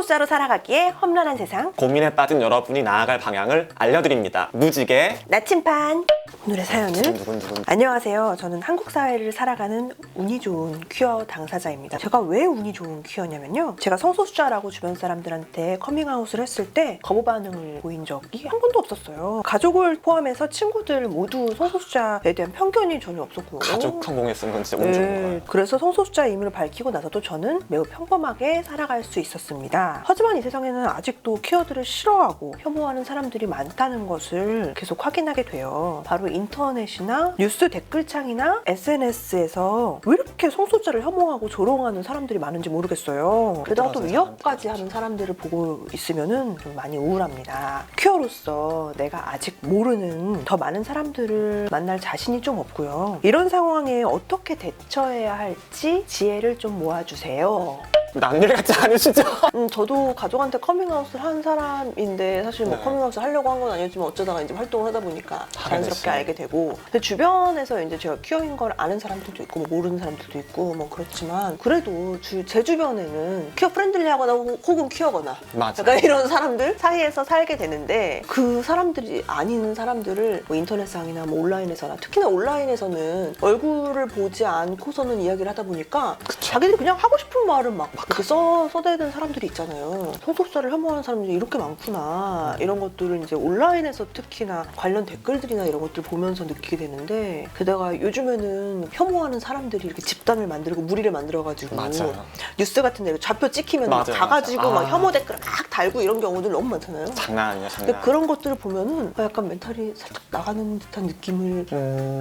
성소수자로 살아가기에 험난한 세상, 고민에 빠진 여러분이 나아갈 방향을 알려드립니다. 무지개 나침반. 오늘의 사연은 두근두근. 안녕하세요. 저는 한국 사회를 살아가는 운이 좋은 퀴어 당사자입니다. 제가 왜 운이 좋은 퀴어냐면요, 제가 성소수자라고 주변 사람들한테 커밍아웃을 했을 때 거부 반응을 보인 적이 한 번도 없었어요. 가족을 포함해서 친구들 모두 성소수자에 대한 편견이 전혀 없었고, 가족 성공에 쓴 건 진짜 운 좋은 거예요. 그래서 성소수자임을 밝히고 나서도 저는 매우 평범하게 살아갈 수 있었습니다. 하지만 이 세상에는 아직도 퀴어들을 싫어하고 혐오하는 사람들이 많다는 것을 계속 확인하게 돼요. 바로 인터넷이나 뉴스 댓글창이나 SNS에서 왜 이렇게 성소수자를 혐오하고 조롱하는 사람들이 많은지 모르겠어요. 게다가 또 위협까지 하는 사람들을 보고 있으면은 좀 많이 우울합니다. 퀴어로서 내가 아직 모르는 더 많은 사람들을 만날 자신이 좀 없고요. 이런 상황에 어떻게 대처해야 할지 지혜를 좀 모아주세요. 남일 같지 않으시죠? 저도 가족한테 커밍아웃을 한 사람인데 사실 뭐 네. 커밍아웃을 하려고 한 건 아니었지만 어쩌다가 이제 활동을 하다 보니까 자연스럽게 됐어요. 알게 되고, 근데 주변에서 이제 제가 퀴어인 걸 아는 사람들도 있고 뭐 모르는 사람들도 있고 뭐 그렇지만 그래도 제 주변에는 퀴어 프렌들리하거나 혹은 퀴어거나 맞아. 약간 이런 사람들 사이에서 살게 되는데, 그 사람들이 아닌 사람들을 뭐 인터넷상이나 뭐 온라인에서나, 특히나 온라인에서는 얼굴을 보지 않고서는 이야기를 하다 보니까 자기들이 그냥 하고 싶은 말을 막 그렇게 써대는 사람들이 있잖아요. 성소수자를 혐오하는 사람들이 이렇게 많구나, 이런 것들을 이제 온라인에서 특히나 관련 댓글들이나 이런 것들 보면서 느끼게 되는데, 게다가 요즘에는 혐오하는 사람들이 이렇게 집단을 만들고 무리를 만들어가지고 맞아요. 뉴스 같은 데로 좌표 찍히면 막 맞아요, 가가지고 맞아요. 막 아. 혐오 댓글 막 달고 이런 경우들 너무 많잖아요. 장난 아니야, 근데 장난. 그런 것들을 보면은 약간 멘탈이 살짝 나가는 듯한 느낌을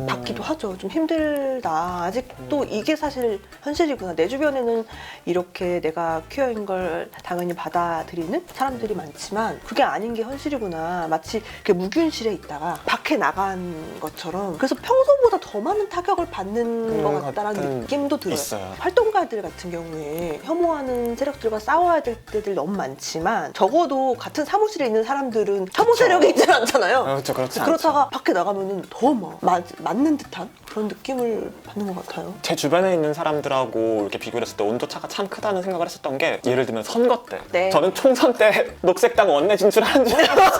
받기도 하죠. 좀 힘들다. 아직도 이게 사실 현실이구나. 내 주변에는 이렇게 내가 퀴어인 걸 당연히 받아들이는 사람들이 많지만 그게 아닌 게 현실이구나. 마치 이렇게 무균실에 있다가 밖에 나간 것처럼, 그래서 평소보다 더 많은 타격을 받는 것 같다라는 느낌도 들어요. 있어요. 활동가들 같은 경우에 혐오하는 세력들과 싸워야 될 때들 너무 많지만 적어도 같은 사무실에 있는 사람들은 혐오 세력이 있지 않잖아요. 그렇죠, 그렇지 그렇다가 않죠. 밖에 나가면은 더 막 맞는 듯한 그런 느낌을 받는 것 같아요. 제 주변에 있는 사람들하고 이렇게 비교를 했을 때 온도차가 참 크다는 생각을 했었던 게, 예를 들면 선거 때, 네. 저는 총선 때 녹색당 원내 진출하는 줄 알았어요.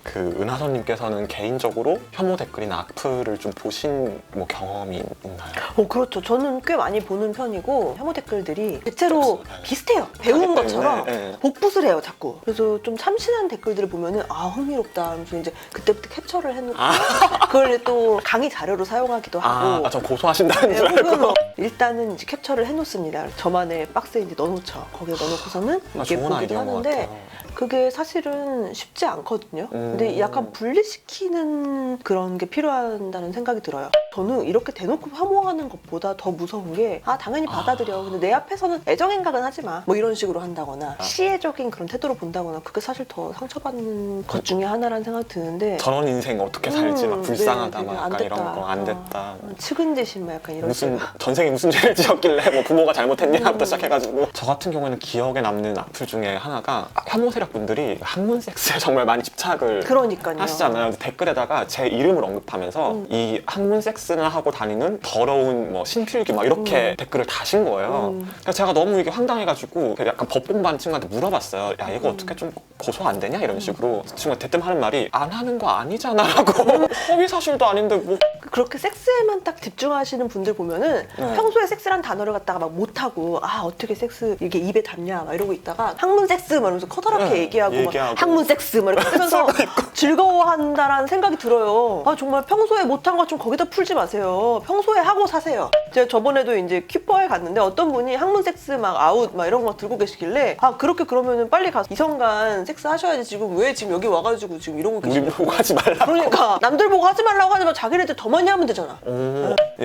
그 은하선님께서는 개인적으로 혐오 댓글이나 악플을 좀 보신 뭐 경험이 있나요? 그렇죠. 저는 꽤 많이 보는 편이고, 혐오 댓글들이 대체로 네. 비슷해요. 배운 하기 때문에, 것처럼 네. 복붙을 해요, 자꾸. 그래서 좀 참신한 댓글들을 보면은 흥미롭다 하면서 이제 그때부터 캡처를 해놓고 그걸 또 강의 자료로 사용하기도 하고. 전 고소하신다는 줄 혹은 알고. 뭐 일단은 이제 캡처를 해놓습니다. 저만의 박스에 이제 넣어놓죠. 거기에 넣어놓고서는 이렇게 좋은 보기도 아이디어인 것 하는데, 같아요. 그게 사실은 쉽지 않거든요. 근데 약간 분리시키는 그런 게 필요하다는 생각이 들어요. 저는 이렇게 대놓고 혐오하는 것보다 더 무서운 게, 당연히 받아들여. 근데 내 앞에서는 애정행각은 하지 마. 뭐 이런 식으로 한다거나 시혜적인 그런 태도로 본다거나, 그게 사실 더 상처받는 것 중에 하나라는 생각이 드는데, 저런 인생 어떻게 살지, 막 불쌍하다, 네, 막 안 약간 이런 됐다. 거 안 됐다. 측은지심 막 약간 이런 무슨 식으로. 전생에 무슨 죄를 지었길래 뭐 부모가 잘못했냐부터 시작해가지고, 저 같은 경우에는 기억에 남는 악플 중에 하나가, 혐오 세력분들이 학문 섹스에 정말 많이 집착을 그러니까요. 하시잖아요. 댓글에다가 제 이름을 언급하면서 이 학문 섹스나 하고 다니는 더러운 뭐 신필기 막 이렇게 댓글을 다신 거예요. 그래서 제가 너무 이게 황당해가지고 약간 법봉반 친구한테 물어봤어요. 야, 이거 어떻게 좀 고소 안 되냐? 이런 식으로. 그 친구가 대뜸 하는 말이, 안 하는 거 아니잖아 라고. 허위 사실도 아닌데 뭐. 그렇게 섹스에만 딱 집중하시는 분들 보면은 네. 평소에 섹스란 단어를 갖다가 막 못하고, 어떻게 섹스 이게 입에 담냐 막 이러고 있다가 학문 섹스 막 이러면서 커다랗게 네, 얘기하고 막 얘기하고. 학문 섹스 막 이렇게 쓰면서 즐거워한다라는 생각이 들어요. 정말 평소에 못한 것 좀 거기다 풀지 마세요. 평소에 하고 사세요. 제가 저번에도 이제 퀴퍼에 갔는데 어떤 분이 학문 섹스 막 아웃 막 이런 거 들고 계시길래, 그렇게 그러면은 빨리 가서 이성간 섹스 하셔야지, 지금 왜 지금 여기 와가지고 지금 이러고 우리 계시냐고. 보고 하지 말라. 그러니까 남들 보고 하지 말라고 하지만 자기네들 더 많이 하면 되잖아.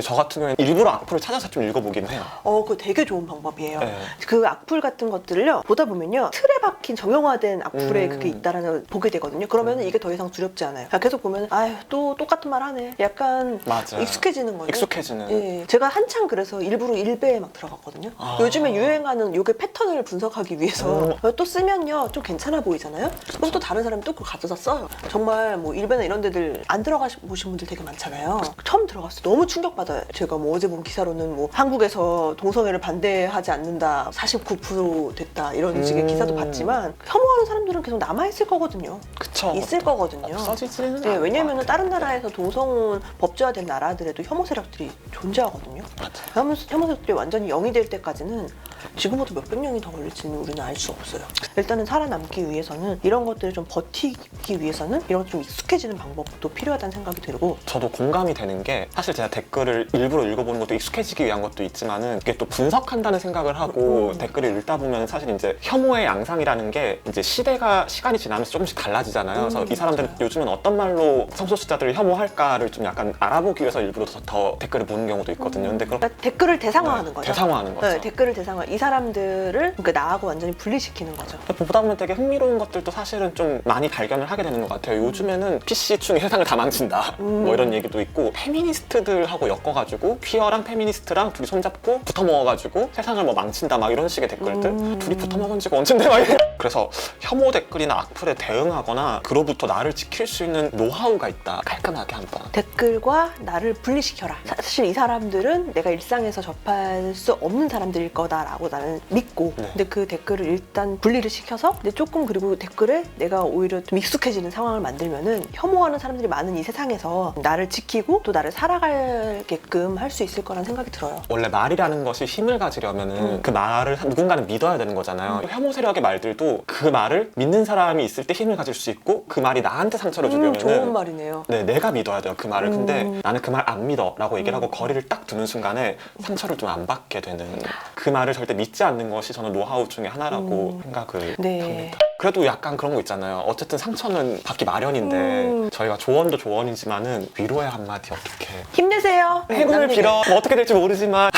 저 같은 경우에는 일부러 악플을 찾아서 좀 읽어보긴 해요. 그거 되게 좋은 방법이에요. 네. 그 악플 같은 것들을요, 보다 보면요, 틀에 박힌 정형화된 악플에 그게 있다라는 걸 보게 되거든요. 그러면 이게 더 이상 두렵지 않아요. 계속 보면 또 똑같은 말 하네. 약간 맞아요. 맞아요. 익숙해지는 거죠. 익숙해지는. 예, 제가 한창 그래서 일부러 일베에 막 들어갔거든요. 아. 요즘에 유행하는 요게 패턴을 분석하기 위해서 또 쓰면요 좀 괜찮아 보이잖아요. 그럼 또 다른 사람이 또 그걸 가져다 써요. 정말 뭐 일베나 이런 데들 안 들어가 보신 분들 되게 많잖아요. 처음 들어갔을 때 너무 충격받아요. 제가 뭐 어제 본 기사로는 뭐 한국에서 동성애를 반대하지 않는다 49% 됐다 이런 식의 기사도 봤지만 혐오하는 사람들은 계속 남아있을 거거든요. 그쵸. 있을 거거든요. 없어지지는 네, 않을 것 왜냐면은 같아요. 다른 나라에서 동성은 법제화된 나라들에도 혐오 세력들이 존재하거든요. 맞아요. 혐오 세력들이 완전히 영이 될 때까지는 지금부터 몇백 년이 더 걸릴지는 우리는 알 수 없어요. 일단은 살아남기 위해서는 이런 것들을 좀 버티기 위해서는 이런 좀 익숙해지는 방법도 필요하다는 생각이 들고 저도 공감이 되는 게 사실 제가 댓글을 일부러 읽어보는 것도 익숙해지기 위한 것도 있지만은 이게 또 분석한다는 생각을 하고 댓글을 읽다 보면 사실 이제 혐오의 양상이라는 게 이제 시간이 지나면서 조금씩 달라지잖아요. 그래서 이 사람들은 맞아요. 요즘은 어떤 말로 성소수자들을 혐오할까를 좀 약간 알아보기 위해서 일부러 더 댓글을 보는 경우도 있거든요. 근데 그런 그러니까 댓글을 대상화하는 거죠. 대상화하는 거죠. 네, 댓글을 대상화. 이 사람들을 그러니까 나하고 완전히 분리시키는 거죠. 보다 보면 되게 흥미로운 것들도 사실은 좀 많이 발견을 하게 되는 것 같아요. 요즘에는 PC충이 세상을 다 망친다. 뭐 이런 얘기도 있고 페미니스트들하고 엮어가지고 퀴어랑 페미니스트랑 둘이 손잡고 붙어 먹어가지고 세상을 뭐 망친다 막 이런 식의 댓글들 둘이 붙어 먹은 지가 언젠데 막 이래. 그래서 혐오 댓글이나 악플에 대응하거나 그로부터 나를 지킬 수 있는 노하우가 있다. 깔끔하게 한번. 댓글과 나를 분리시켜라. 사실 이 사람들은 내가 일상에서 접할 수 없는 사람들일 거다라고 나는 믿고 네. 근데 그 댓글을 일단 분리를 시켜서 근데 조금 그리고 댓글에 내가 오히려 좀 익숙해지는 상황을 만들면은 혐오하는 사람들이 많은 이 세상에서 나를 지키고 또 나를 살아가게끔 할 수 있을 거라는 생각이 들어요. 원래 말이라는 것이 힘을 가지려면은 그 말을 누군가는 믿어야 되는 거잖아요. 혐오 세력의 말들도 그 말을 믿는 사람이 있을 때 힘을 가질 수 있고 그 말이 나한테 상처를 주려면은 좋은 말이네요. 네, 내가 믿어야 돼요, 그 말을. 근데 나는 그 말 안 믿어 라고 얘기를 하고 거리를 딱 두는 순간에 상처를 좀 안 받게 되는 그 말을 절대 믿지 않는 것이 저는 노하우 중에 하나라고 생각을 네. 합니다. 그래도 약간 그런 거 있잖아요. 어쨌든 상처는 받기 마련인데 저희가 조언도 조언이지만은 위로의 한마디 어떻게 힘내세요. 행운을 남에게. 빌어 뭐 어떻게 될지 모르지만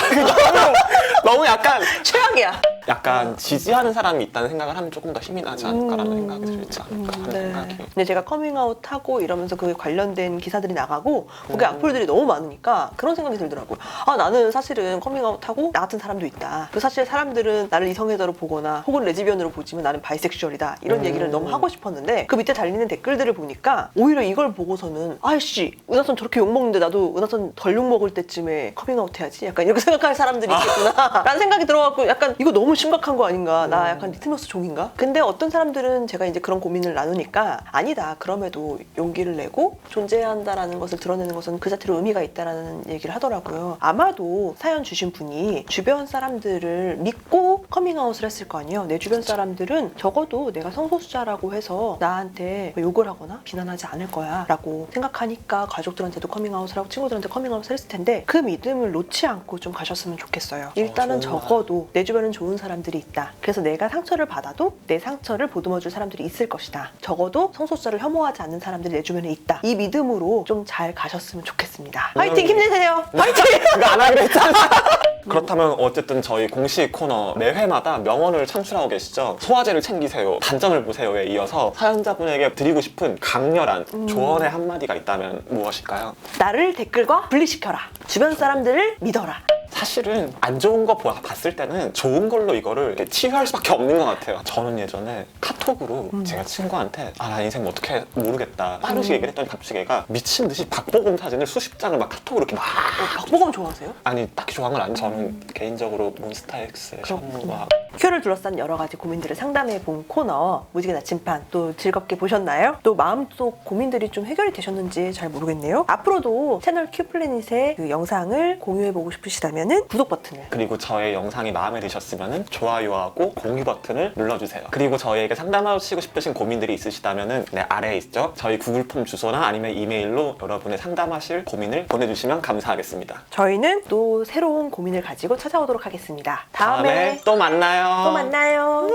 너무 약간 최악이야. 약간 지지하는 사람이 있다는 생각을 하면 조금 더 힘이 나지 않을까라는 생각이 들지 않을까 하는 네. 생각이. 근데 제가 커밍아웃 하고 이러면서 그에 관련된 기사들이 나가고 거기 악플들이 너무 많으니까 그런 생각이 들더라고요. 아 나는 사실은 커밍아웃 하고 나 같은 사람도 있다. 그 사실 사람들은 나를 이성애자로 보거나 혹은 레즈비언으로 보지만 나는 바이섹슈얼이다. 이런 얘기를 너무 하고 싶었는데 그 밑에 달리는 댓글들을 보니까 오히려 이걸 보고서는 아이씨 은하선 저렇게 욕먹는데 나도 은하선 덜 욕먹을 때쯤에 커밍아웃 해야지. 약간 이렇게 생각할 사람들이 있겠구나 라는 생각이 들어갖고 약간 이거 너무 심각한 거 아닌가. 나 약간 리트머스 종인가? 근데 어떤 사람들은 제가 이제 그런 고민을 나누니까 아니다. 그럼에도 용기를 내고 존재한다라는 것을 드러내는 것은 그 자체로 의미가 있다라는 얘기를 하더라고요. 아마도 사연 주신 분이 주변 사람들을 믿고 커밍아웃을 했을 거 아니에요. 내 주변 사람들은 적어도 내가 성소수자라고 해서 나한테 욕을 하거나 비난하지 않을 거야 라고 생각하니까 가족들한테도 커밍아웃을 하고 친구들한테 커밍아웃을 했을 텐데 그 믿음을 놓지 않고 좀 가셨으면 좋겠어요. 일단은 좋은 말. 적어도 내 주변은 좋은 사람들이 있다. 그래서 내가 상처를 받아도 내 상처를 보듬어줄 사람들이 있을 것이다. 적어도 성소수자를 혐오하지 않는 사람들이 내 주변에 있다. 이 믿음으로 좀 잘 가셨으면 좋겠습니다. 화이팅! 힘내세요! 화이팅! 그거 안 하기로 했잖아. 그렇다면 어쨌든 저희 공식 코너 매 회마다 명언을 창출하고 계시죠. 소화제를 챙기세요, 단점을 보세요에 이어서 사연자분에게 드리고 싶은 강렬한 조언의 한마디가 있다면 무엇일까요? 나를 댓글과 분리시켜라. 주변 사람들을 믿어라. 사실은 안 좋은 거 봤을 때는 좋은 걸로 이거를 이렇게 치유할 수밖에 없는 것 같아요. 저는 예전에 카톡으로 제가 친구한테 나 인생 뭐 어떻게 모르겠다 빠르게 얘기를 했더니 갑자기 얘가 미친 듯이 박보검 사진을 수십 장을 막 카톡으로 이렇게 막 박보검 좋아하세요? 아니 딱히 좋아하는 건 아니고 저는 개인적으로 몬스타엑스의 션무가 큐어를 둘러싼 여러 가지 고민들을 상담해 본 코너 무지개 나침반 또 즐겁게 보셨나요? 또 마음속 고민들이 좀 해결이 되셨는지 잘 모르겠네요. 앞으로도 채널 큐플래닛의 그 영상을 공유해 보고 싶으시다면 구독 버튼을 그리고 저의 영상이 마음에 드셨으면 좋아요하고 공유 버튼을 눌러주세요. 그리고 저희에게 상담하시고 싶으신 고민들이 있으시다면 아래에 있죠. 저희 구글 폼 주소나 아니면 이메일로 여러분의 상담하실 고민을 보내주시면 감사하겠습니다. 저희는 또 새로운 고민을 가지고 찾아오도록 하겠습니다. 다음에 또 만나요. 또 만나요.